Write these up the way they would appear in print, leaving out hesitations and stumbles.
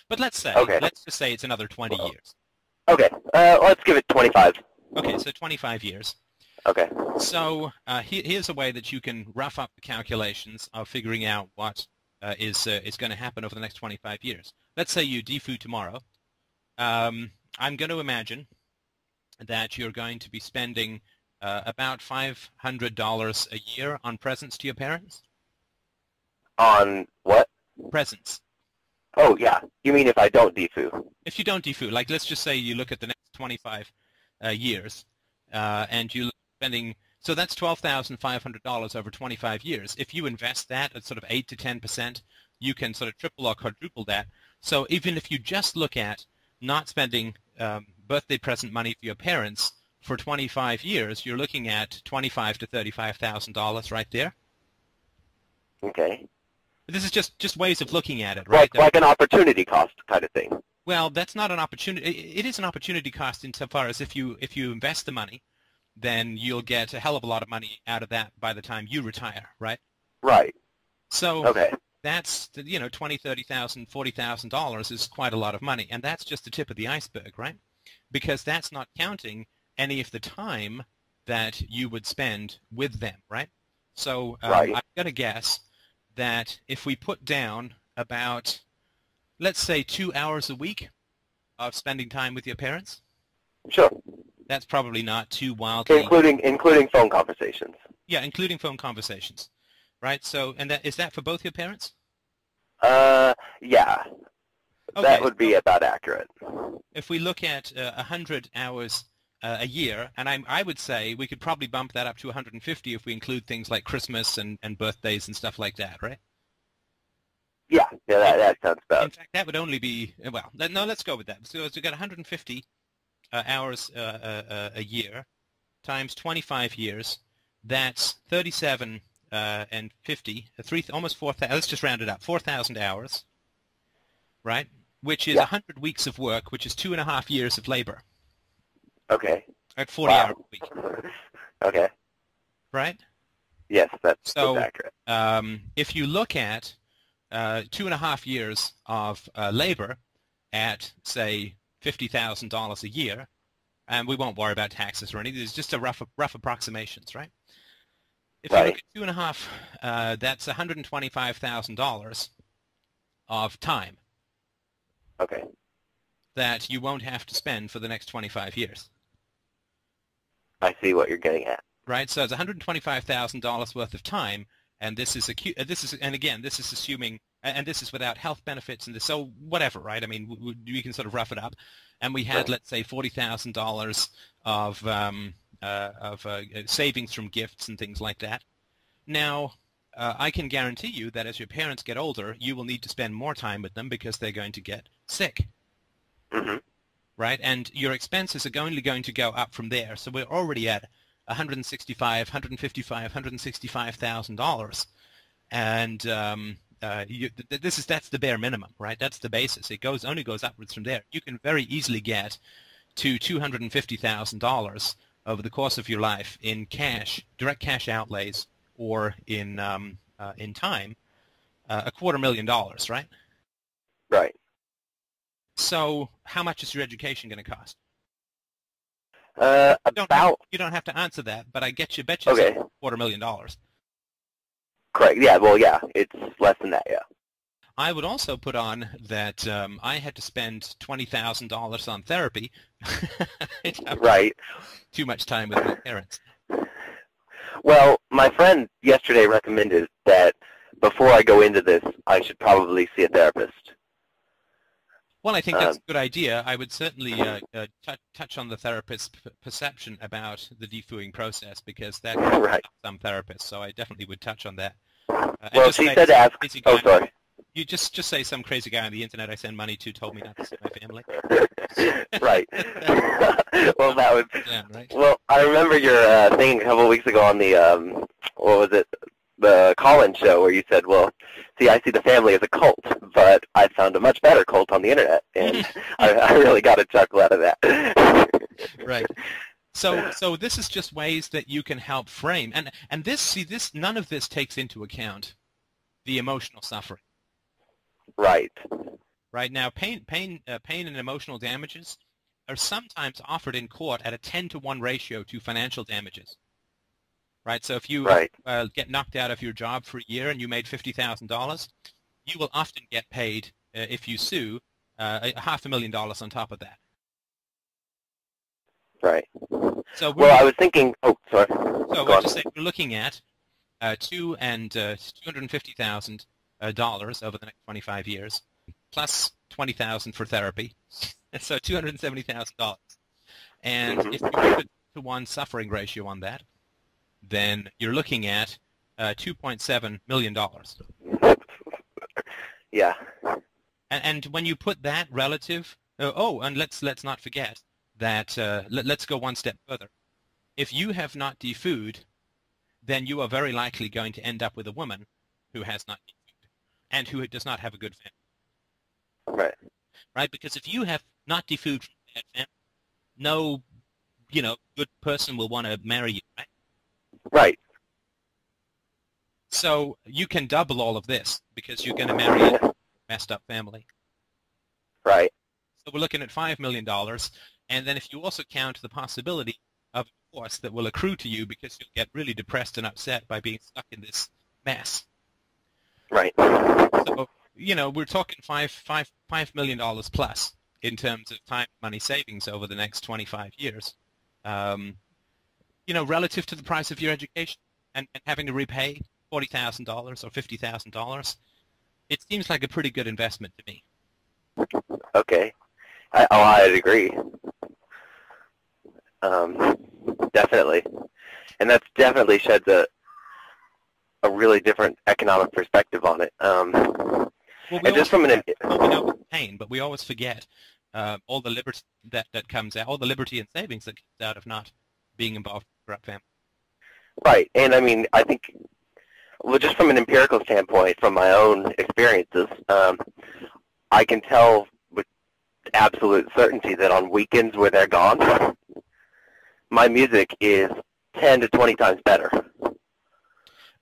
But let's Okay. just say it's another 20 years. Okay. Let's give it 25. Okay, so 25 years. Okay. So here's a way that you can rough up the calculations of figuring out what is going to happen over the next 25 years. Let's say you defoo tomorrow. I'm going to imagine that you're going to be spending about $500 a year on presents to your parents. On what? Presents. Oh, yeah. You mean if I don't defoo? If you don't defoo, like let's just say you look at the next 25 years, and you're spending, so that's $12,500 over 25 years. If you invest that at sort of 8 to 10%, you can sort of triple or quadruple that. So even if you just look at not spending birthday present money for your parents for 25 years, you're looking at $25,000 to $35,000 right there. Okay. This is just ways of looking at it, right? Like an opportunity cost kind of thing. Well, that's not an opportunity. It is an opportunity cost insofar as if you invest the money, then you'll get a hell of a lot of money out of that by the time you retire, right? Right. So okay. That's, you know, $20,000, $30,000, $40,000 is quite a lot of money, and that's just the tip of the iceberg, right? Because that's not counting any of the time that you would spend with them, right? So right. I'm going to guess that if we put down about, let's say, 2 hours a week of spending time with your parents. Sure. That's probably not too wildly... Including phone conversations. Yeah, including phone conversations, right? So, and is that for both your parents? Yeah. Okay, that would be about accurate. If we look at 100 hours a year, and I would say we could probably bump that up to 150 if we include things like Christmas and birthdays and stuff like that, right? Yeah, that sounds about. In fact, that would only be, well, no, let's go with that. So we've got 150 hours a year times 25 years. That's 37 and 50, almost 4,000. Let's just round it up, 4,000 hours, right? Which is 100 weeks of work, which is 2.5 years of labor. Okay. At 40 hours a week. Okay. Right? Yes, that's accurate. If you look at 2.5 years of labor at, say, $50,000 a year, and we won't worry about taxes or anything, it's just a rough approximations, right? If you look at 2.5, that's $125,000 of time. Okay. That you won't have to spend for the next 25 years. I see what you're getting at. Right, so it's $125,000 worth of time, and this is assuming, and this is without health benefits and this, so whatever, right? I mean, we can sort of rough it up, and we had, let's say, $40,000 of savings from gifts and things like that. Now, I can guarantee you that as your parents get older, you will need to spend more time with them because they're going to get sick. Mm-hmm. Right, and your expenses are only going to go up from there. So we're already at $165,000, $155,000, $165,000, and that's the bare minimum, right? That's the basis. It only goes upwards from there. You can very easily get to $250,000 over the course of your life in cash, direct cash outlays, or in time, $250,000, right? Right. So how much is your education going to cost? You don't have to answer that, but I bet you it's $250,000. Correct. Yeah. Well, yeah. It's less than that. Yeah. I would also put on that I had to spend $20,000 on therapy. Right. Too much time with my parents. Well, my friend yesterday recommended that before I go into this, I should probably see a therapist. Well, I think that's a good idea. I would certainly touch on the therapist's perception about the defooing process because that can help some therapists. So I definitely would touch on that. Well, she said to ask. Oh, sorry. You just say some crazy guy on the internet I send money to told me not to see my family. Right. Well, that would. Yeah, right. Well, I remember your thing a couple of weeks ago on the what was it? The call-in show where you said, well, see, I see the family as a cult, but I found a much better cult on the internet, and I really got a chuckle out of that. Right. So this is just ways that you can help frame, and none of this takes into account the emotional suffering. Right. Right now, pain and emotional damages are sometimes offered in court at a 10-to-1 ratio to financial damages. Right. So if you Right. get knocked out of your job for a year and you made $50,000, you will often get paid if you sue $500,000 on top of that. Right. So Well, I was thinking. Oh, sorry. So Go on. just say we're looking at $250,000 over the next 25 years, plus $20,000 for therapy, so $270,000. And if you put a 2-to-1 suffering ratio on that, then you're looking at $2.7 million. Yeah. And when you put that relative, and let's not forget that. Let's go one step further. If you have not defooed, then you are very likely going to end up with a woman who has not defooed and who does not have a good family. Right. Right? Because if you have not defooed from a bad family, no, good person will want to marry you, right? Right. So you can double all of this because you're going to marry a messed up family. Right. So we're looking at $5 million, and then if you also count the possibility of divorce that will accrue to you because you'll get really depressed and upset by being stuck in this mess. Right. So, we're talking $5 million plus in terms of time and money savings over the next 25 years. Relative to the price of your education and having to repay $40,000 or $50,000, it seems like a pretty good investment to me. Okay. I'd agree. Definitely. And that's definitely sheds a really different economic perspective on it. Well, and just from an... we know pain, but we always forget all the liberty that comes out, all the liberty and savings that comes out of not being involved in a corrupt family. Right. And I mean, I think, well, just from an empirical standpoint, from my own experiences, I can tell with absolute certainty that on weekends where they're gone, my music is 10 to 20 times better.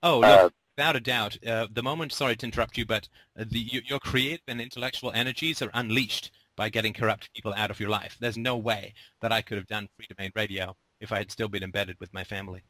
Oh, look, without a doubt. The moment, sorry to interrupt you, but your creative and intellectual energies are unleashed by getting corrupt people out of your life. There's no way that I could have done free domain radio if I had still been embedded with my family.